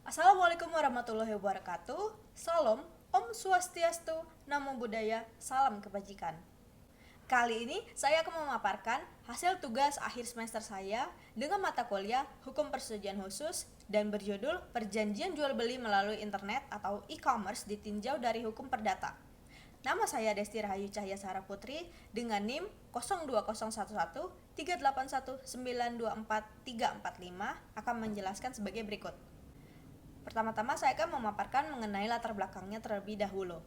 Assalamualaikum warahmatullahi wabarakatuh. Salam, Om Swastiastu, Namo Buddhaya, salam kebajikan. Kali ini saya akan memaparkan hasil tugas akhir semester saya dengan mata kuliah Hukum Persetujuan Khusus dan berjudul Perjanjian Jual Beli Melalui Internet atau E-commerce ditinjau dari Hukum Perdata. Nama saya Desti Rahayu Cahya Sara Putri dengan NIM 02011 381 924 345 akan menjelaskan sebagai berikut. Pertama-tama saya akan memaparkan mengenai latar belakangnya terlebih dahulu.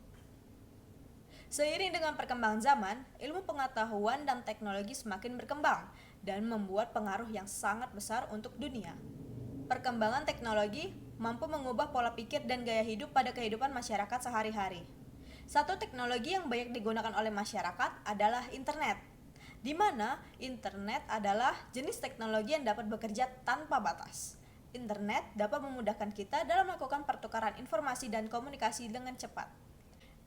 Seiring dengan perkembangan zaman, ilmu pengetahuan dan teknologi semakin berkembang dan membuat pengaruh yang sangat besar untuk dunia. Perkembangan teknologi mampu mengubah pola pikir dan gaya hidup pada kehidupan masyarakat sehari-hari. Satu teknologi yang banyak digunakan oleh masyarakat adalah internet, di mana internet adalah jenis teknologi yang dapat bekerja tanpa batas. Internet dapat memudahkan kita dalam melakukan pertukaran informasi dan komunikasi dengan cepat.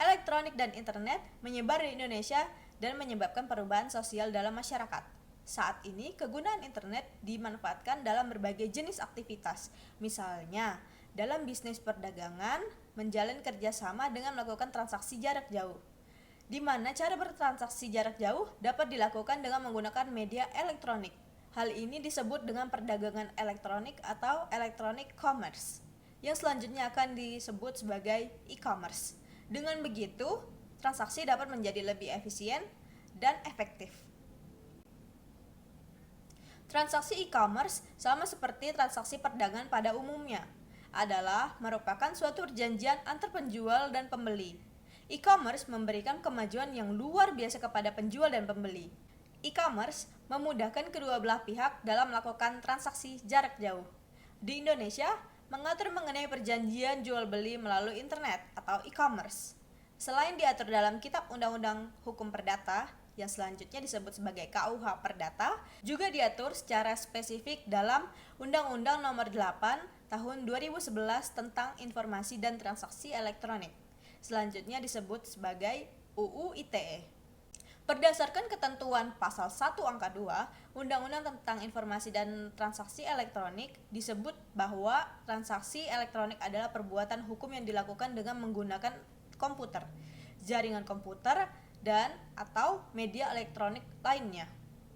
Elektronik dan internet menyebar di Indonesia dan menyebabkan perubahan sosial dalam masyarakat. Saat ini, kegunaan internet dimanfaatkan dalam berbagai jenis aktivitas, misalnya dalam bisnis perdagangan, menjalin kerjasama dengan melakukan transaksi jarak jauh, di mana cara bertransaksi jarak jauh dapat dilakukan dengan menggunakan media elektronik. Hal ini disebut dengan perdagangan elektronik atau electronic commerce, yang selanjutnya akan disebut sebagai e-commerce. Dengan begitu, transaksi dapat menjadi lebih efisien dan efektif. Transaksi e-commerce sama seperti transaksi perdagangan pada umumnya, adalah merupakan suatu perjanjian antar penjual dan pembeli. E-commerce memberikan kemajuan yang luar biasa kepada penjual dan pembeli. E-commerce memudahkan kedua belah pihak dalam melakukan transaksi jarak jauh. Di Indonesia, mengatur mengenai perjanjian jual beli melalui internet atau e-commerce. Selain diatur dalam Kitab Undang-Undang Hukum Perdata, yang selanjutnya disebut sebagai KUH Perdata, juga diatur secara spesifik dalam Undang-Undang Nomor 8 Tahun 2011 tentang Informasi dan Transaksi Elektronik. Selanjutnya disebut sebagai UU ITE. Berdasarkan ketentuan pasal 1 angka 2 Undang-Undang tentang Informasi dan Transaksi Elektronik disebut bahwa transaksi elektronik adalah perbuatan hukum yang dilakukan dengan menggunakan komputer, jaringan komputer, dan atau media elektronik lainnya.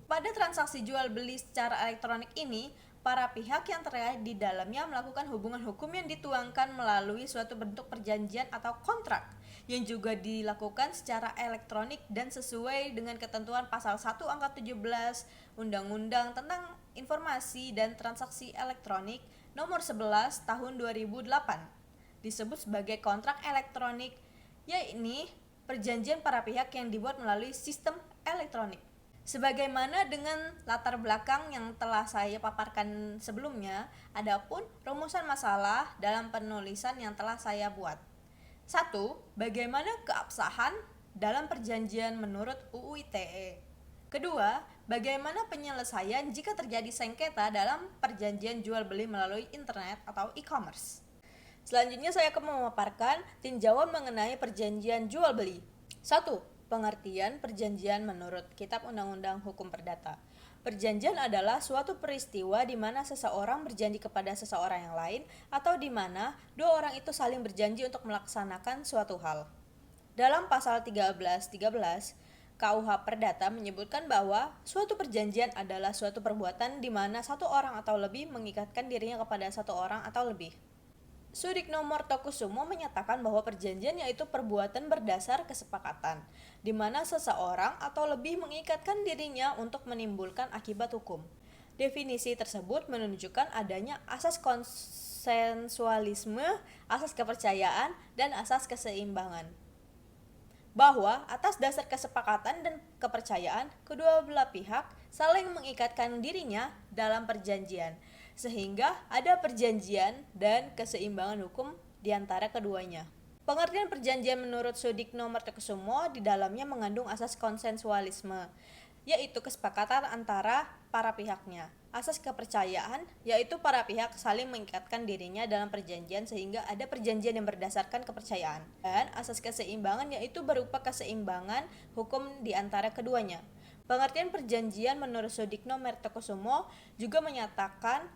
Pada transaksi jual beli secara elektronik ini, para pihak yang terkait di dalamnya melakukan hubungan hukum yang dituangkan melalui suatu bentuk perjanjian atau kontrak yang juga dilakukan secara elektronik dan sesuai dengan ketentuan pasal 1 angka 17 Undang-Undang tentang Informasi dan Transaksi Elektronik Nomor 11 Tahun 2008. Disebut sebagai kontrak elektronik, yaitu perjanjian para pihak yang dibuat melalui sistem elektronik. Sebagaimana dengan latar belakang yang telah saya paparkan sebelumnya, adapun rumusan masalah dalam penulisan yang telah saya buat. 1. Bagaimana keabsahan dalam perjanjian menurut UU ITE? Kedua, bagaimana penyelesaian jika terjadi sengketa dalam perjanjian jual beli melalui internet atau e-commerce? Selanjutnya saya akan memaparkan tinjauan mengenai perjanjian jual beli. 1. Pengertian perjanjian menurut Kitab Undang-Undang Hukum Perdata. Perjanjian adalah suatu peristiwa di mana seseorang berjanji kepada seseorang yang lain atau di mana dua orang itu saling berjanji untuk melaksanakan suatu hal. Dalam pasal 1313 KUH Perdata menyebutkan bahwa suatu perjanjian adalah suatu perbuatan di mana satu orang atau lebih mengikatkan dirinya kepada satu orang atau lebih. Sudikno Mortokusumo menyatakan bahwa perjanjian yaitu perbuatan berdasar kesepakatan, di mana seseorang atau lebih mengikatkan dirinya untuk menimbulkan akibat hukum. Definisi tersebut menunjukkan adanya asas konsensualisme, asas kepercayaan, dan asas keseimbangan. Bahwa atas dasar kesepakatan dan kepercayaan, kedua belah pihak saling mengikatkan dirinya dalam perjanjian, sehingga ada perjanjian dan keseimbangan hukum di antara keduanya. Pengertian perjanjian menurut Sudikno Mortokusumo di dalamnya mengandung asas konsensualisme, yaitu kesepakatan antara para pihaknya. Asas kepercayaan, yaitu para pihak saling mengikatkan dirinya dalam perjanjian sehingga ada perjanjian yang berdasarkan kepercayaan. Dan asas keseimbangan, yaitu berupa keseimbangan hukum di antara keduanya. Pengertian perjanjian menurut Sudikno Mortokusumo juga menyatakan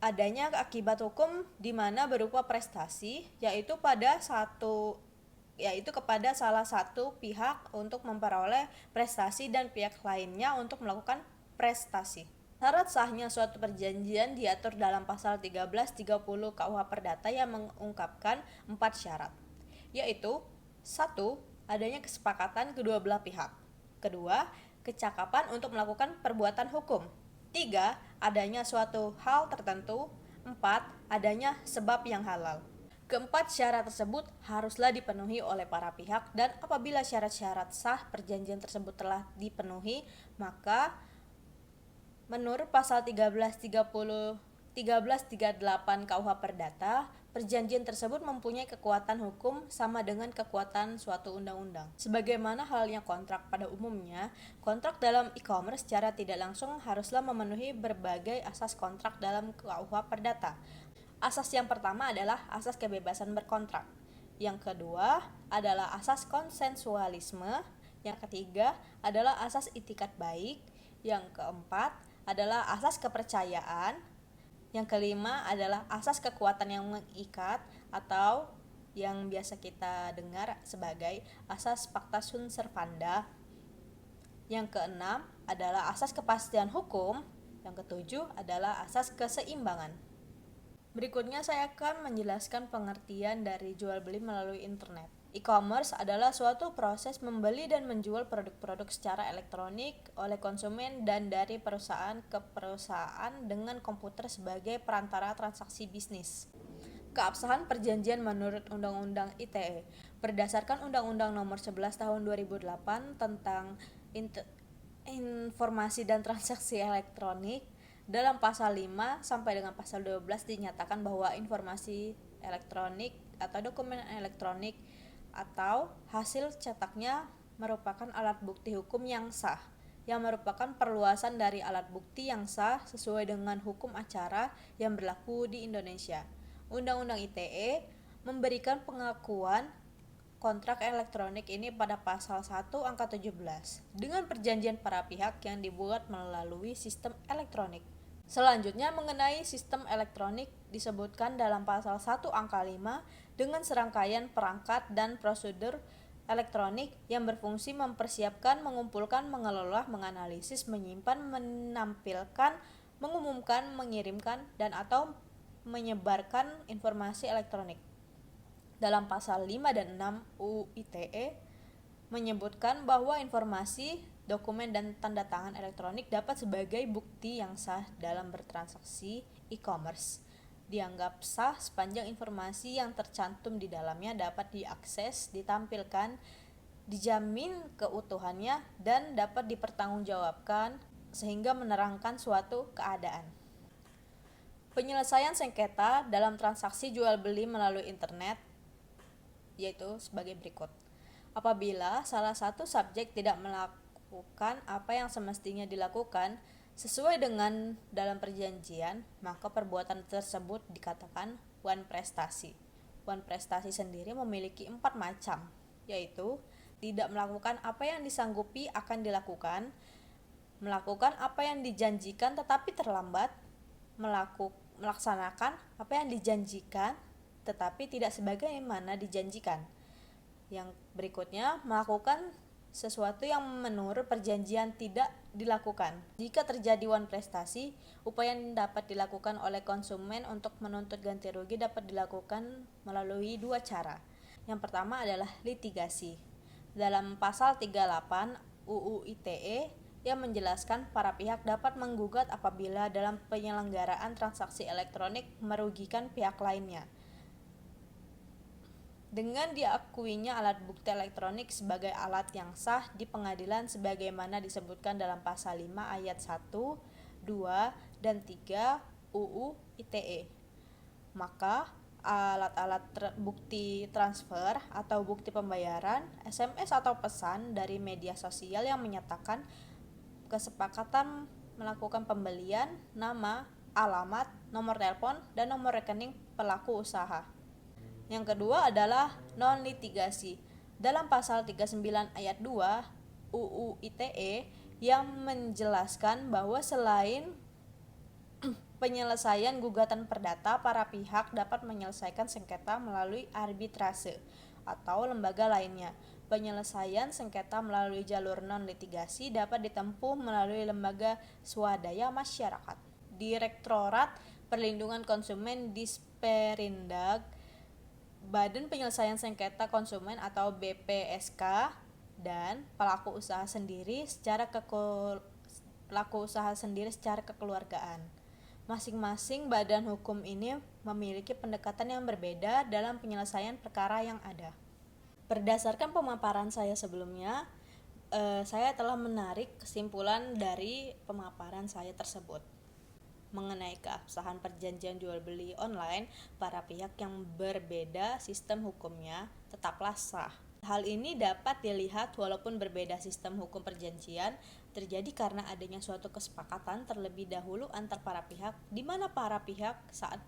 adanya akibat hukum di mana berupa prestasi yaitu kepada salah satu pihak untuk memperoleh prestasi dan pihak lainnya untuk melakukan prestasi. Syarat sahnya suatu perjanjian diatur dalam pasal 1330 KUH Perdata yang mengungkapkan 4 syarat, yaitu 1. Adanya kesepakatan kedua belah pihak. 2. Kecakapan untuk melakukan perbuatan hukum. 3. Adanya suatu hal tertentu. 4. Adanya sebab yang halal. Keempat syarat tersebut haruslah dipenuhi oleh para pihak, dan apabila syarat-syarat sah perjanjian tersebut telah dipenuhi, maka menurut pasal 1338 KUH Perdata, perjanjian tersebut mempunyai kekuatan hukum sama dengan kekuatan suatu undang-undang. Sebagaimana halnya kontrak pada umumnya, kontrak dalam e-commerce secara tidak langsung haruslah memenuhi berbagai asas kontrak dalam KUH Perdata. Asas yang pertama adalah asas kebebasan berkontrak. Yang kedua adalah asas konsensualisme. Yang ketiga adalah asas itikat baik. Yang keempat adalah asas kepercayaan. Yang kelima adalah asas kekuatan yang mengikat atau yang biasa kita dengar sebagai asas pacta sunt servanda. Yang keenam adalah asas kepastian hukum. Yang ketujuh adalah asas keseimbangan. Berikutnya saya akan menjelaskan pengertian dari jual beli melalui internet. E-commerce adalah suatu proses membeli dan menjual produk-produk secara elektronik oleh konsumen dan dari perusahaan ke perusahaan dengan komputer sebagai perantara transaksi bisnis. Keabsahan perjanjian menurut Undang-Undang ITE. Berdasarkan Undang-Undang Nomor 11 Tahun 2008 tentang Informasi dan Transaksi Elektronik, dalam pasal 5 sampai dengan pasal 12 dinyatakan bahwa informasi elektronik atau dokumen elektronik atau hasil cetaknya merupakan alat bukti hukum yang sah, yang merupakan perluasan dari alat bukti yang sah sesuai dengan hukum acara yang berlaku di Indonesia. Undang-Undang ITE memberikan pengakuan kontrak elektronik ini pada pasal 1 angka 17 dengan perjanjian para pihak yang dibuat melalui sistem elektronik. Selanjutnya mengenai sistem elektronik disebutkan dalam pasal 1 angka 5 dengan serangkaian perangkat dan prosedur elektronik yang berfungsi mempersiapkan, mengumpulkan, mengelola, menganalisis, menyimpan, menampilkan, mengumumkan, mengirimkan, dan atau menyebarkan informasi elektronik. Dalam pasal 5 dan 6 UU ITE menyebutkan bahwa informasi, dokumen, dan tanda tangan elektronik dapat sebagai bukti yang sah dalam bertransaksi e-commerce. Dianggap sah sepanjang informasi yang tercantum di dalamnya dapat diakses, ditampilkan, dijamin keutuhannya, dan dapat dipertanggungjawabkan sehingga menerangkan suatu keadaan. Penyelesaian sengketa dalam transaksi jual beli melalui internet yaitu sebagai berikut. Apabila salah satu subjek tidak melakukan apa yang semestinya dilakukan sesuai dengan dalam perjanjian, maka perbuatan tersebut dikatakan wan prestasi. Wan prestasi sendiri memiliki 4 macam, yaitu tidak melakukan apa yang disanggupi akan dilakukan, melakukan apa yang dijanjikan tetapi terlambat, melaksanakan apa yang dijanjikan tetapi tidak sebagaimana dijanjikan. Yang berikutnya, melakukan sesuatu yang menurut perjanjian tidak dilakukan. Jika terjadi wan prestasi, upaya yang dapat dilakukan oleh konsumen untuk menuntut ganti rugi dapat dilakukan melalui 2 cara. Yang pertama adalah litigasi. Dalam pasal 38 UU ITE yang menjelaskan para pihak dapat menggugat apabila dalam penyelenggaraan transaksi elektronik merugikan pihak lainnya. Dengan diakuinya alat bukti elektronik sebagai alat yang sah di pengadilan sebagaimana disebutkan dalam pasal 5 ayat 1, 2, dan 3 UU ITE. Maka alat-alat bukti transfer atau bukti pembayaran, SMS atau pesan dari media sosial yang menyatakan kesepakatan melakukan pembelian, nama, alamat, nomor telepon, dan nomor rekening pelaku usaha. Yang kedua adalah non-litigasi. Dalam pasal 39 ayat 2 UU ITE yang menjelaskan bahwa selain Penyelesaian gugatan perdata, para pihak dapat menyelesaikan sengketa melalui arbitrase atau lembaga lainnya. Penyelesaian sengketa melalui jalur non-litigasi dapat ditempuh melalui lembaga swadaya masyarakat. Direktorat Perlindungan Konsumen Disperindag, Badan Penyelesaian Sengketa Konsumen atau BPSK, dan pelaku usaha sendiri secara kekeluargaan. Masing-masing badan hukum ini memiliki pendekatan yang berbeda dalam penyelesaian perkara yang ada. Berdasarkan pemaparan saya sebelumnya, saya telah menarik kesimpulan dari pemaparan saya tersebut. Mengenai keabsahan perjanjian jual beli online, para pihak yang berbeda sistem hukumnya tetaplah sah. Hal ini dapat dilihat walaupun berbeda sistem hukum perjanjian terjadi karena adanya suatu kesepakatan terlebih dahulu antar para pihak, di mana para pihak saat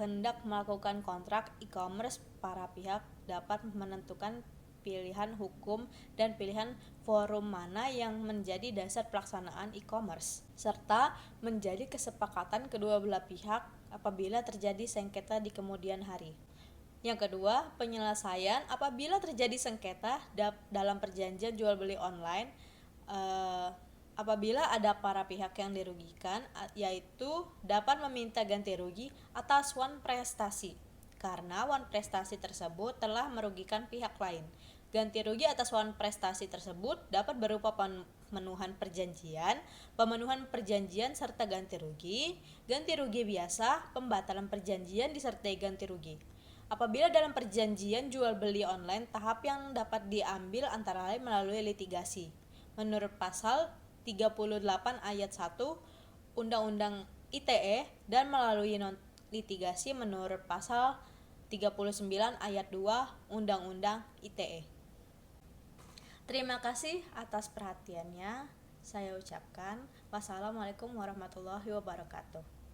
hendak melakukan kontrak e-commerce, para pihak dapat menentukan pilihan hukum dan pilihan forum mana yang menjadi dasar pelaksanaan e-commerce, serta menjadi kesepakatan kedua belah pihak apabila terjadi sengketa di kemudian hari. Yang kedua, penyelesaian apabila terjadi sengketa dalam perjanjian jual beli online, apabila ada para pihak yang dirugikan, yaitu dapat meminta ganti rugi atas wan prestasi karena wan prestasi tersebut telah merugikan pihak lain. Ganti rugi atas wan prestasi tersebut dapat berupa pemenuhan perjanjian serta ganti rugi biasa, pembatalan perjanjian disertai ganti rugi. Apabila dalam perjanjian jual beli online, tahap yang dapat diambil antara lain melalui litigasi menurut pasal 38 ayat 1 Undang-Undang ITE dan melalui non litigasi menurut pasal 39 ayat 2 Undang-Undang ITE. Terima kasih atas perhatiannya. Saya ucapkan wassalamualaikum warahmatullahi wabarakatuh.